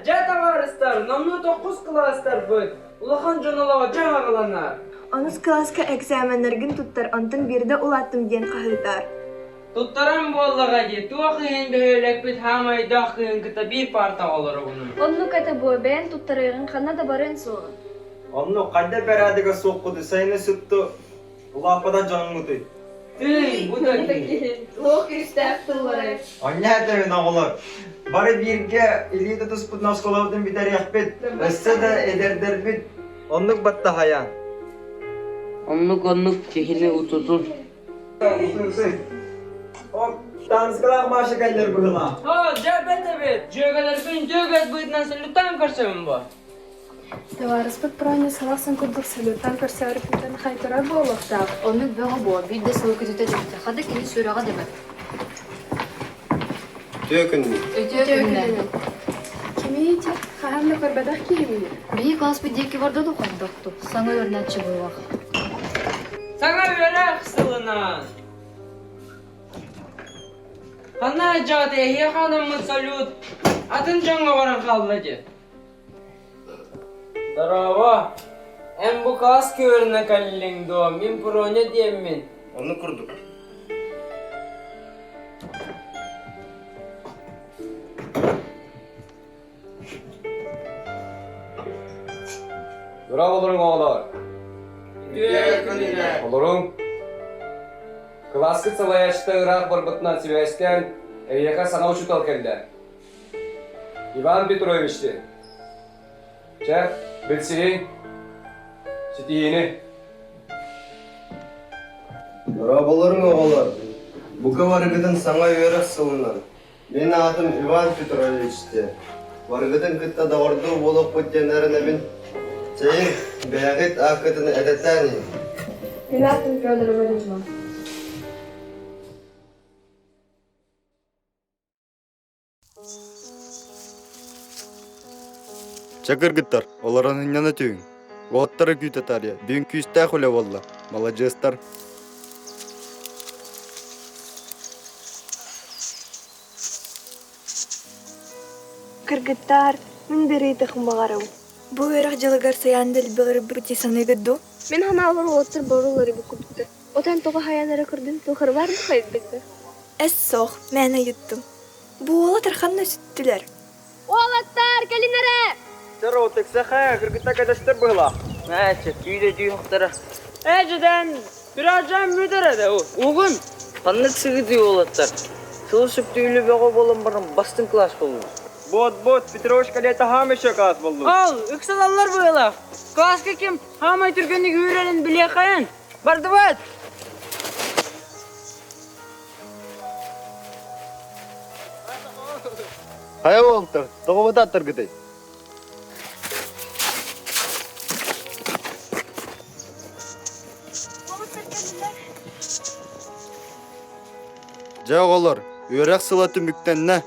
Jata varistar, namnu 9 klasstar bud. Ulahan jonalava jaha kalanar. Онус класска экзаменлерген туттар, онтон бирде улаттым диен кахылтар. Tuttaram bollaga di, tuakhin behölek bit hamay dakhin kita bir parta olur bunu. Онну ката бу, бен туттарыгын хана да барын соğun. Onu kayda beradega sokkudu, sayını sıttı. Ulapada canlıdı. Tüy, bu da ki. Лох истәфтылары. Anya demin oğullar. Bari birge iliyde tusput naskolavdın biter yakbet. Össe de ederder bit. Onluk battı hayan. Onluk kehini ututun. O tanskılar maaşı gelir bu hıla. Ha, cebet evet. Jögeler bin jöget buyutnan lütfen karsam bu. Товариспыт броня саласын курдук салюттан көрсөрүптен хайтара болуктак. Онну бөҕө бу, бир де сылы көтөтө жөктө. Хада кини сүрага демек. Tökün mü? Өтө күннән. Кимейти хаамны көрбөдөх кийимини. Бии класс бит деки барды да кондокту. Саңа өрнәтчи буйвак. Sana göre kısılınan. Kana cade hiye hanımı salut. Atın canlı varan kallıcı. Darava. En bu kas körüne kallin do. Min pronya diyemin. Onu kurduk. Bravo olurun oğullar. Düğününe. Olurun. Klaskı sılayaçta Irak barbıtına Sivas'ken Eriyaka sana uçutal keldi. Ivan Petrovich'ti. Çek, bilsiri, sitiyini. Rabalarım oğullar. Bu kavargıdın sana yörek sıvınan. Benim adım Ivan Petrovich'ti. Vargıdın kıtta doğurduğu bolup bütkenlerine bin. Seyin beyagit akıtını edetani. Мен атын Фёдор Валерьевич. Чакыргыттар, оларын яна түйін. Оттары күйтатар я, бүйін күйісті құлы болла. Молодежстар. Кыргыттар, мен берейті құмбағарау. Бу өрек жылыгар саянды білгір бірти саны гыдду. Мен хана алар олаттыр борулары бу күптір. Отан тоға хаянары кырдын тұлқыр бар мı қайд бізді? Әс соқ, мәні юттым. Бу олаттыр қанна сүттілер. Олаттар, келинере! Сero tekse ha, kırgıtta kadastır bu hıla. Мәчі, түйді дүйіқтірі. Әжіден, біражан мүдірі де о. Оғын, қаннық сығы дүй олаттар. Сылышып düğülü beğo bolun barın bastın klas bolun. Bot, Petrovka leta hamışa kas buldu. Al, ıksalallar böyle. Klaska kim? Hamay Türk'ünü güverenin bile kayın. Bardıvat. Хая болтыр, тоғы бататтыр гыдай. Жақ олар, өрек сылаты мүктенне.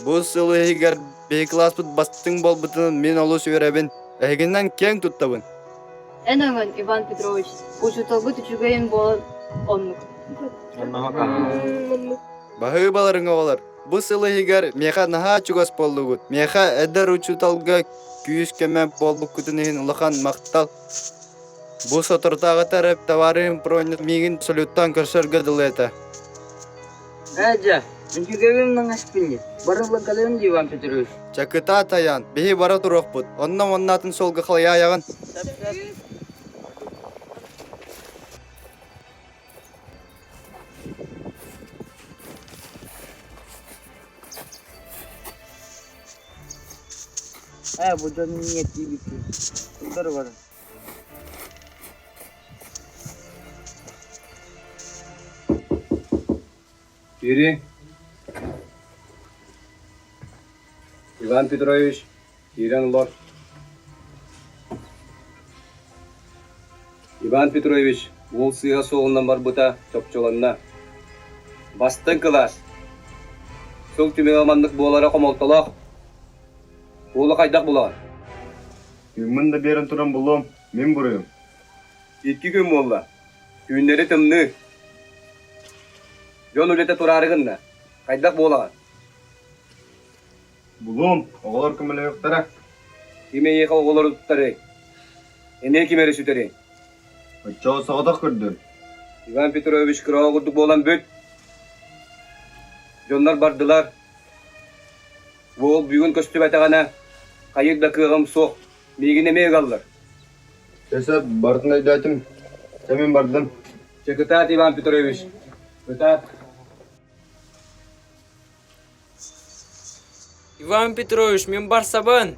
Бұл сылы егер бей класс бұт бастың бол бұтынын мен олыс өребін. Әгіннен кең тұттабын. Эн оңын, Иван Петрович. Учуталбы түчүгейін бол оннук. Бағы баларың олар. Бұл сылы егер меха наха чугас болды бұд. Меха әдір учуталға күйіс кемен болбы күтінігін ұлыған мақтал. Бұл сотыртағы тәріп товарын бронет мигін салюттан көрсөргі дылеті. Әжі, мүнкігевімнің аспинне. Барылы қалайын Иван Петрович. Чакыта таян, бейі бара тұрақ бұд. Оннан оннатын солғы қалай аяғын. Bu canın niyeti bitti. Bunlar var. Biri. Ivan Petrovich, İran Lord. Ivan Petrovich, ол сыйға соғынан бар бұта чопчоланна. Бастың кылас. Сол түмек амандық болара қомалталақ. Олы қайдақ болаған. Мында берін тұрам бұлым, мен бұрыйым. Еткі күн болла. Күндері тымны. Жон үлете турарыгынна. Кайдак болаған. Булум, оголор кимеле yoktara. Киме ека оголор туттары. Эне кимери сүтери. Очо сагадак көрдү. Иван Петрович кыраа курдук болан бөт. Жондар бардылар. Ол бүгүн көстүп атагана. Кайыкда кыгым соқ. Мегине мег аллар. Эсеп бардын айдатым. Сен бардым. Чекытат Иван Петрович. Кытат. Иван Петрович, мен бар сабын.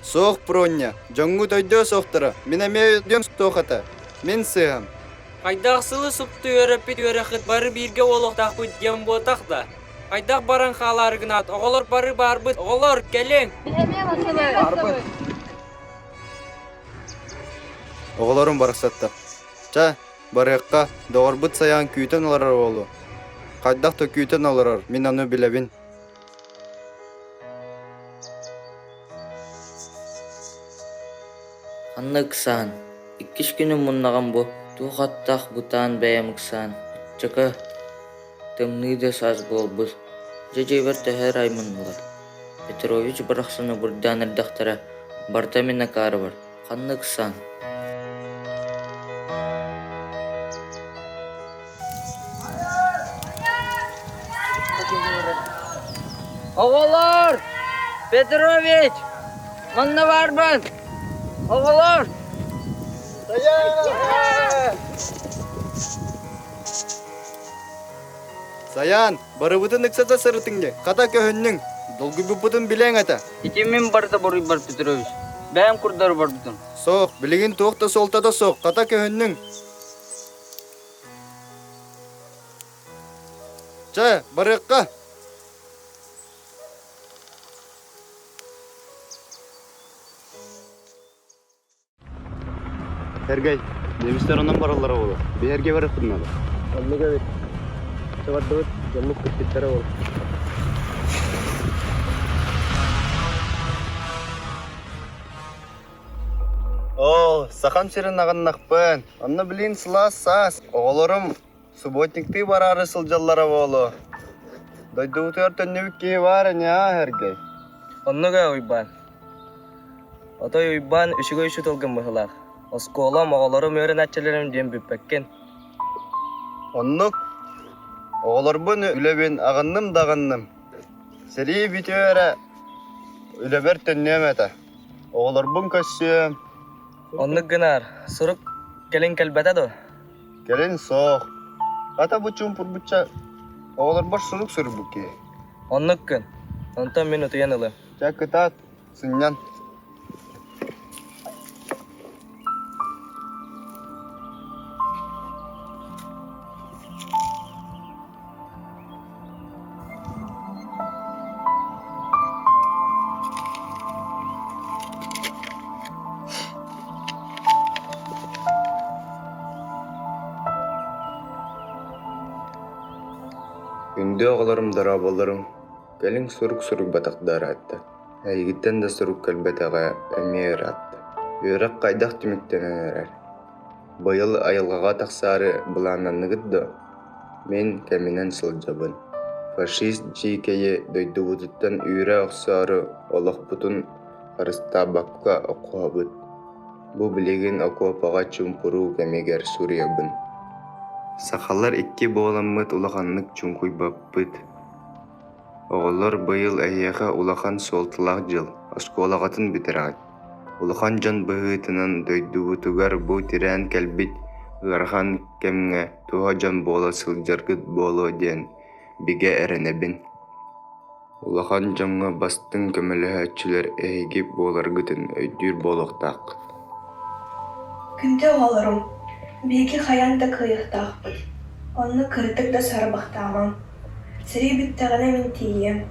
Соқ броння, жоңгу тойдо соқтыра. Мен эме дем стохата. Мен сыгам. Қайдақ сылы сұпты өріппет өріқіт бары бірге олықтақ бұд дем ботақ да. Қайдақ баран қалары гынат, оғылыр бары бар бұд, оғылыр, келең. Оғыларым барықсатта. Ча, барыққа доғыр бұд саян күйтен оларар олу. Қайдақ то күйтен оларар, мен аны білебін. Анна кысан, иккиш күні мұннаған бұ, туғаттақ бұтан бәйім кысан. Чықы, тымныйды саз бол бұз. Жежейбір тәхер аймын бұлар. Петрович бірақсыны бұрдан ірдақтара, барта мені кары бар. Қанны кысан. Оғылар! Петрович! Мұнны барбын! Оғылар! Саян, бары бұтын ықсата сырытыңде. Қата көхіннің, долғы бұтын білең ата. Итемен барда борый бар Петрович. Бәйім құрдары бар бұтын. Соқ, білігін тоқта солтада соқ, қата көхіннің. Ча, барыққа. Эргей, немістер онан баралары олы. Бейерге барық бұдынады. Анныга бит. Чавардыбыт, жамлык күттіктері ол. О, сақам серін ағаннақпын. Анны білейін сыла сас. Оғылырым субботникті барары сылжаллары болу. Дойды ұтыр төнневік кей бар, не Эргей? Оннуга уйбан. Отой уйбан үшігі үші толгын мұхылақ. Осколам оғыларым өрін әтчелерім дем бүппеккен. Оннук, оғылырбын үлебен ағынным дағынным. Сері бітеуері үлебер төннем әті. Оғылырбын көссем. Оннук гынар, сұрук келін кәлбәтәді. Gelin soğuk. Ata bu çumpur bıça. Oğlar baş suluk sürü bu ki. Onluk gün. Ondan minutu yanılı. Çak tat. Sınyan. Günde oğlarım darabalarım. Gelin suruk batakdar attı. Әйгіттен de suruk kalbetağa ömeğer attı. Öğrak kaydak tümüktenen erer. Bayıl ayılgağa taksarı bulananı gıddı. Men keminen sılcabın. Faşist jikeyi döydü vücuttan üyre oksarı olaq butun karısta bakka okuabıt. Bu bilegin okuapağa çumpuru kemeger suriyabın. Sakallar iki boğulanmıt ulaqanlık çunkuy babbıt. Oğullar bayıl ayyağa ulaqan soltılaq jıl, askolağatın bitirağıt. Ulaqan jan bıhıtının döydüğü tugar bu tiren kelbit, ığarğan kemge tuha jan boğula sıljargıt boğulu den, bige erenebin. Ulaqan jamga bastın kömelühäççiler ehigip boğulargıtın öydür boğuluqtaq. Күнде оларым, беги хаян да кыйықтақпын. Онны кырдык да сарбақтамам. Сірей біттіғана мен тейем.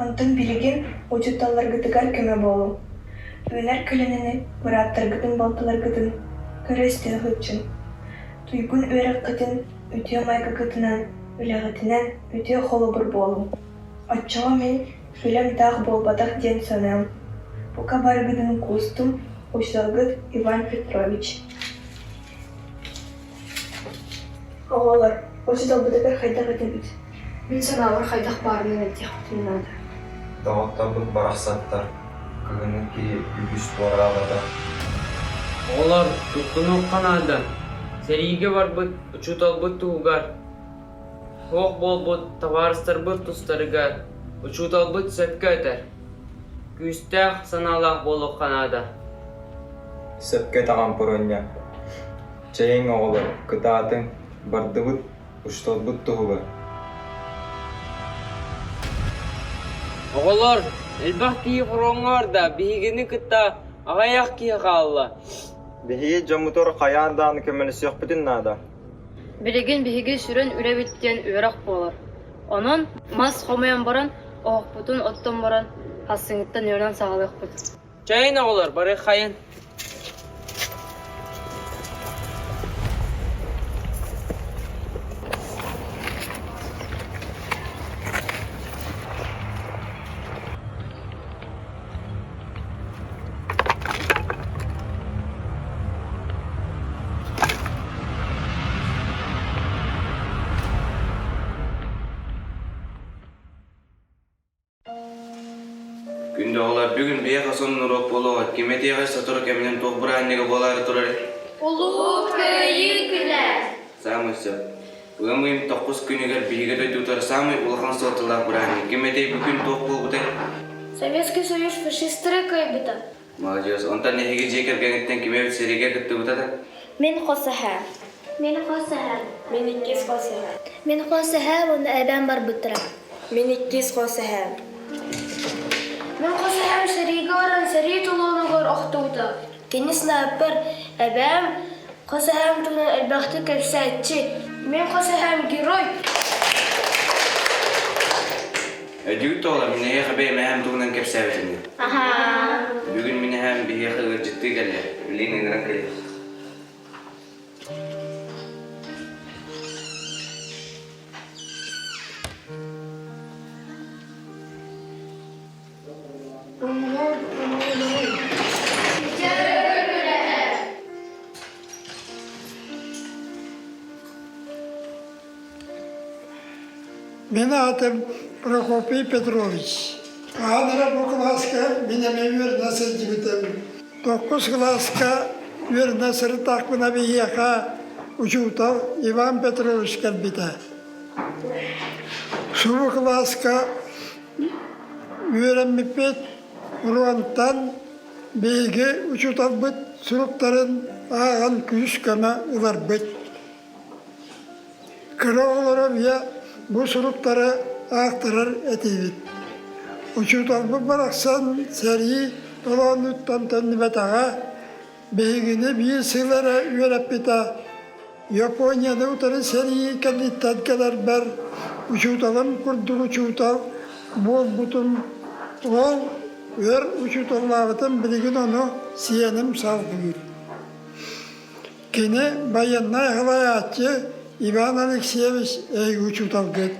Антын билеген учуталаргытыгар көмө болу. Өнер кілініні бұраттаргытын балталаргытын көресті ғытчын. Туйгун өрек қытын өте майгы қытынан, үләғытынан өте қолы бір болу. Атчаға мен үлем тағы болбадақ ден санам. Бұқа баргытын кустым Uşsalgıt Ivan Petrovich. Oğullar, oşu dalbıda bir hayda gıdı bit. Мен санаалар хайдах баарынан этих туннада. Дағаттарбыт барақсаттар. Кыгының ки үгіс туарағада. Олар тұттыны қанады. Сериге бар бұд, ұчутал бұд туғар. Хоқ бол бұд, таварыстар бұд тұстарыгар. Ұчутал бұд сөпке өтер. Күстәқ саналақ болу қанады. Сөпке таған пұрыння. Чайын оғылы, күтатын барды бұд, ұштал бұд тұғылы. Оғылар, әлбақ кейі құрыңғар да, бейгіні күтті ағаяқ кейі қалылы. Бихиге жамутор қаяндағын көмені сүйек бүтін нада. Билеген биһиги сүрен үрәбиттен үрәк болар. Онон мас хомаян баран, оғпутун оттон баран, хасыңыттан өрнан сағалық бұд. Чайын оғылар, бары қайын. Günde olar bugün bir yakasının urok boluğa kemeti yakasa turu keminin tohbura annege boları turari. Улуу көйүкүлөр. Самысы. Бүгін мұйым 9 күнігер бейге дөйті ұтар самый улахан сортылақ бұраны. Кеметей бүгін тоқ бол бұтай. Советский Союз фашисттары көйбіті. Молодец. Онтан нехеге жекер гәңіттен кемебет сереге күтті бұтады. Мен қосыға. Мен қосыға. Мен иккес қосыға. Мен қосыға, оны әбән бар бұттыра. Мен иккес қосыға. Мен қосыға сереге орын сере тұлуыны қор оқтуыды. Кенесіні әпір әбәм қосыға тұнын әлбәқті кәпсәтчі. Мен қосыға герой. Әдеуітті олар, мен еқі бәйім әм тұғынан кәпсәбетінде. Бүгін мен әм бей еқі жітті кәлі. Білейін әңірін кәлі. Менің атым Прокопий Петрович. Анара бұл класска менеме вернасы жібітім. 9 класска вернасы тақпына бейеқа учутал Иван Петрович кәлбіті. Шубы класска вереммепет ұруантан бейге учутал бұд сұруқтарын аған күш көмі ұлар бұд. Кіроғылырым я bu surupları aktarır etiyit. Uçutalbı bıraksan seri olan uttan tennibet ağa, beygini bir sığlara üyelep bita. Japonya'da utarı seri kenditten kadar ber uçutalım kurdur uçutal, bol butun ol ver uçutallağıtın bilgin onu siyenim salgıyır. Kine bayanlar halayatçı İvan Alekseyevich ey uçutal gıt.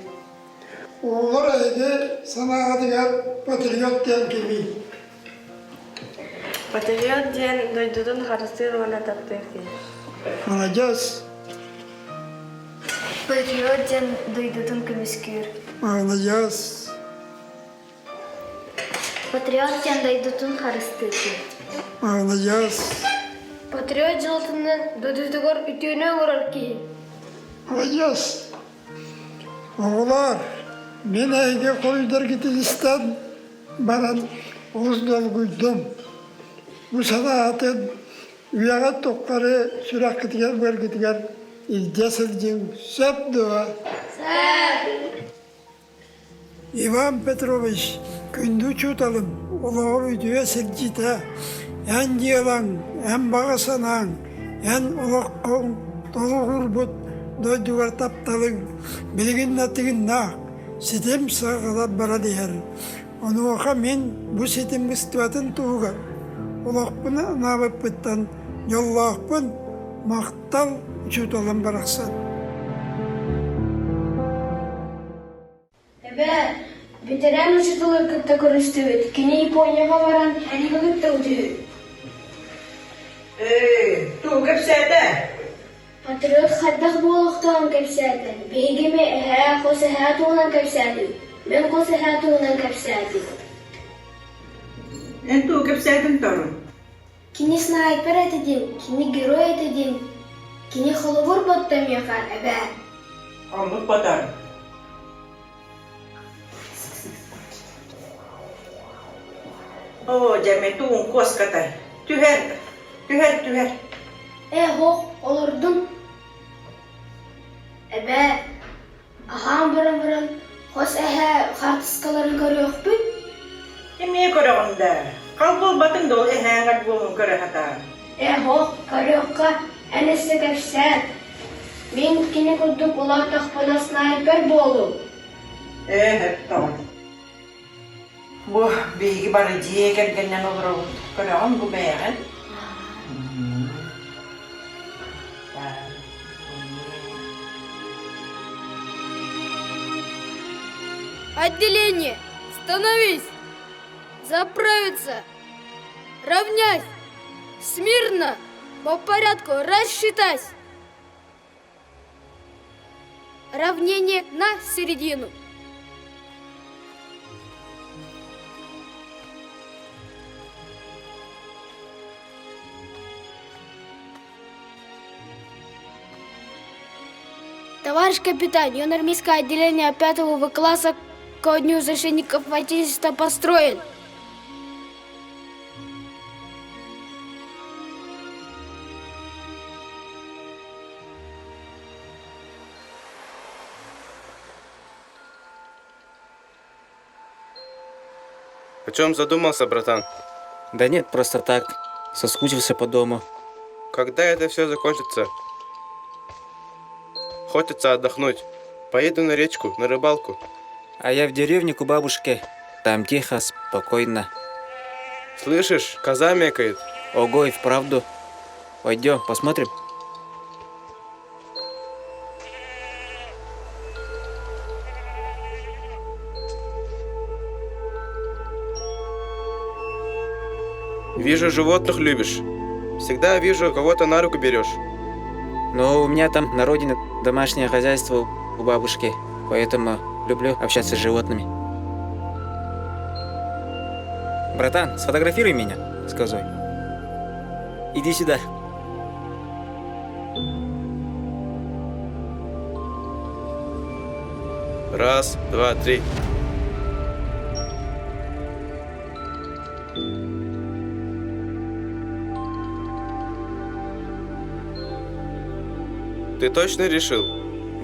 Oğlar eyde sana adıgar patriot diyen kimi. Patriot diyen doydudun harıstır ona taptır ki. Anacağız. Patriot diyen doydudun kemiskir. Anacağız. Patriot diyen doydudun harıstır ki. Anacağız. Patriot жылтынан doydudugor ütüğüne vurar ki. Anacağız. Oğlar, men eyge koydur gitişten baran oğuzdol guydum. Bu sanatın üyağa tokkarı sürak gitger ver gitger izcesilcin söp dua. Ivan Petrovich, kündü çutalım, oğlu ütüye silcite, en diyalan, en bağısanan, en ulukkun, dolu gurbut, doydugar taptalın, bilgin natigin na, sitem sağala bara diyer. Onu oka men bu sitem gıstvatın tuğuga. Olakpını nabıp bittan, yollakpın, maktal çutalım baraksan. Ebe, bitiren uçutulur kıtta konuştuğu, kini Japonya'ya varan eliği gıtta uçuğu. Tu kapsayda. Патриот хаддах болуқтан кепсәден. Бейгеме әһә қосыһатуынан кепсәден. Мен қосыһатуынан кепсәден. Энту кепсәден торун. Кини снайпер этедин, кини герой этедин, кини холовур боттам яхан әбә. Амык батар. О, жәметуын коскатай. Түһәр. Хоқ, олордун. Әбә, ахам бұрын, қос әһә қартысқаларын көріөк бүт. Емее көріғында. Қалбол батын дол әңгәт болын көрі хата. Хоқ, көріөкқа әнесі кәпсәд. Мен кені күрдік олар тақпана снайпер болу. Tamam. Bu bilgi bana diye gelgenden olur. Көріғын bu bəyəğin. Отделение! Становись! Заправиться! Равняйсь! Смирно! По порядку рассчитайся! Равнение на середину! Товарищ капитан, юноармейское отделение 5-го В класса ко дню защитников Отечества построен. О чем задумался, братан? Да нет, просто так. Соскучился по дому. Когда это все закончится? Хочется отдохнуть. Поеду на речку, на рыбалку. А я в деревне у бабушки. Там тихо, спокойно. Слышишь, коза мекает. Ого, и вправду. Пойдем, посмотрим. Вижу, животных любишь. Всегда вижу, кого-то на руку берешь. Но у меня там на родине домашнее хозяйство у бабушки. Поэтому люблю общаться с животными. Братан, сфотографируй меня с козой. Иди сюда. Раз, два, три. Ты точно решил?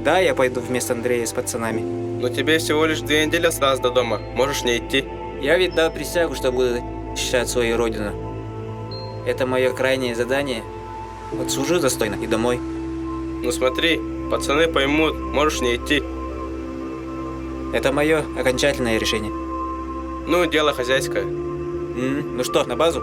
Да, я пойду вместо Андрея с пацанами. Но тебе всего лишь 2 недели осталось до дома. Можешь не идти. Я ведь дал присягу, что буду защищать свою родину. Это мое крайнее задание. Вот служу достойно и домой. Ну смотри, пацаны поймут, можешь не идти. Это мое окончательное решение. Ну, дело хозяйское. Ну что, на базу?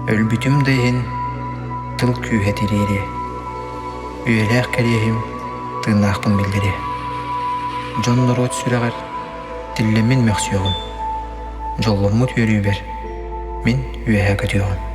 Өлбүтүм дейін тыл күйетірері. Үйеләқ кәрейім тыңнақпын білдері. Жонлар от сүрәғар, тиллемін мәқсүйіғым. Жолымы түрі бер, мен үйәға көтіғым.